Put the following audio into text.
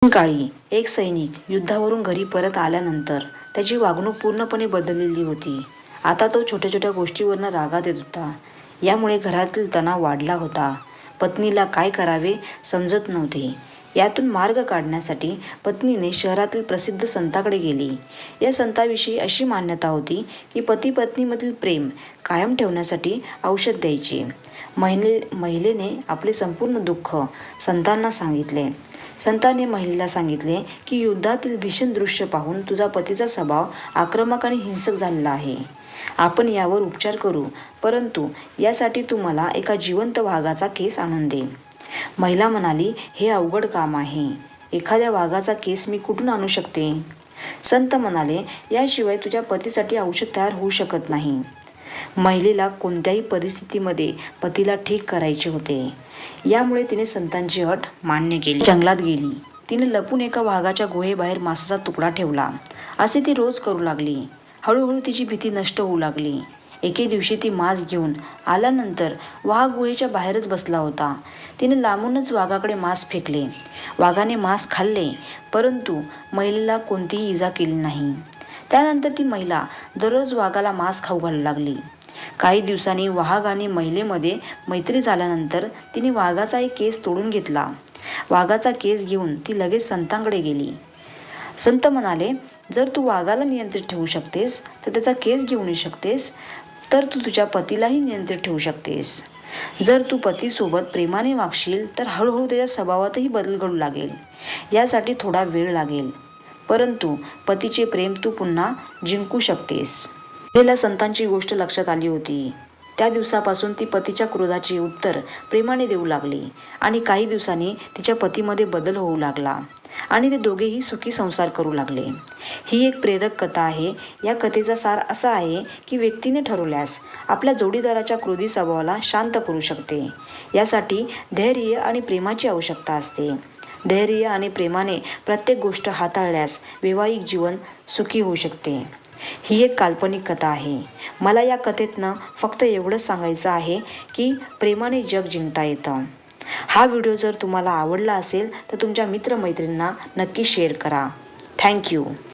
काळी एक सैनिक युद्धावरून घरी परत आल्यानंतर त्याची वागणूक पूर्णपणे बदललेली होती. आता तो छोट्या छोट्या गोष्टीवरनं रागात येत होता. यामुळे घरातील तणाव वाढला होता. पत्नीला काय करावे समजत नव्हते. यातून मार्ग काढण्यासाठी पत्नीने शहरातील प्रसिद्ध संताकडे गेली. या संताविषयी अशी मान्यता होती की पती पत्नीमधील प्रेम कायम ठेवण्यासाठी औषध द्यायचे. महिलेने आपले संपूर्ण दुःख संतांना सांगितले. संतांनी महिलेला सांगितले की युद्धातील भीषण दृश्य पाहून तुझा पतीचा स्वभाव आक्रमक आणि हिंसक झालेला आहे. आपण यावर उपचार करू, परंतु यासाठी तू मला एका जिवंत वाघाचा केस आणून दे. महिला म्हणाली, हे अवघड काम आहे. एखाद्या वाघाचा केस मी कुठून आणू शकते? संत म्हणाले, याशिवाय तुझ्या पतीसाठी औषध तयार होऊ शकत नाही. महिलेला कोणत्याही परिस्थितीमध्ये पतीला ठीक करायचे होते. यामुळे तिने संतांची अट मान्य केली. जंगलात गेली. तिने लपून एका वाघाच्या गुहेबाहेर मांसाचा तुकडा ठेवला. असे ती रोज करू लागली. हळूहळू तिची भीती नष्ट होऊ लागली. एके दिवशी ती मांस घेऊन आल्यानंतर वाघ गुहेच्या बाहेरच बसला होता. तिने लांबूनच वाघाकडे मांस फेकले. वाघाने मांस खाल्ले, परंतु महिलेला कोणतीही इजा केली नाही. त्यानंतर ती महिला दररोज वाघाला मांस खाऊ घालू लागली. काही दिवसांनी वाघ आणि महिलेमध्ये मैत्री झाल्यानंतर तिने वाघाचा एक केस तोडून घेतला. वाघाचा केस घेऊन ती लगेच संतांकडे गेली. संत म्हणाले, जर तू वाघाला नियंत्रित ठेवू शकतेस तर त्याचा केस घेऊन येऊ शकतेस, तर तू तुझ्या पतीलाही नियंत्रित ठेवू शकतेस. जर तू पतीसोबत प्रेमाने वागशील तर हळूहळू त्याच्या स्वभावातही बदल घडू लागेल. यासाठी थोडा वेळ लागेल, परंतु पतीचे प्रेम तू पुन्हा जिंकू शकतेस. महिलेला संतांची गोष्ट लक्षात आली होती. त्या दिवसापासून ती पतीच्या क्रोधाचे उत्तर प्रेमाने देऊ लागली आणि काही दिवसांनी तिच्या पतीमध्ये बदल होऊ लागला आणि ते दोघेही सुखी संसार करू लागले. ही एक प्रेरक कथा आहे. या कथेचा सार असा आहे की व्यक्तीने ठरवल्यास आपल्या जोडीदाराच्या क्रोधी स्वभावाला शांत करू शकते. यासाठी धैर्य आणि प्रेमाची आवश्यकता असते. धैर्य आणि प्रेमाने प्रत्येक गोष्ट हाताळल्यास वैवाहिक जीवन सुखी होऊ शकते. ही एक काल्पनिक कथा आहे. मला या कथेतनं फक्त एवढंच सांगायचं आहे की प्रेमाने जग जिंकता येतं. हा व्हिडिओ जर तुम्हाला आवडला असेल तर तुमच्या मित्रमैत्रिणींना नक्की शेअर करा. थँक्यू.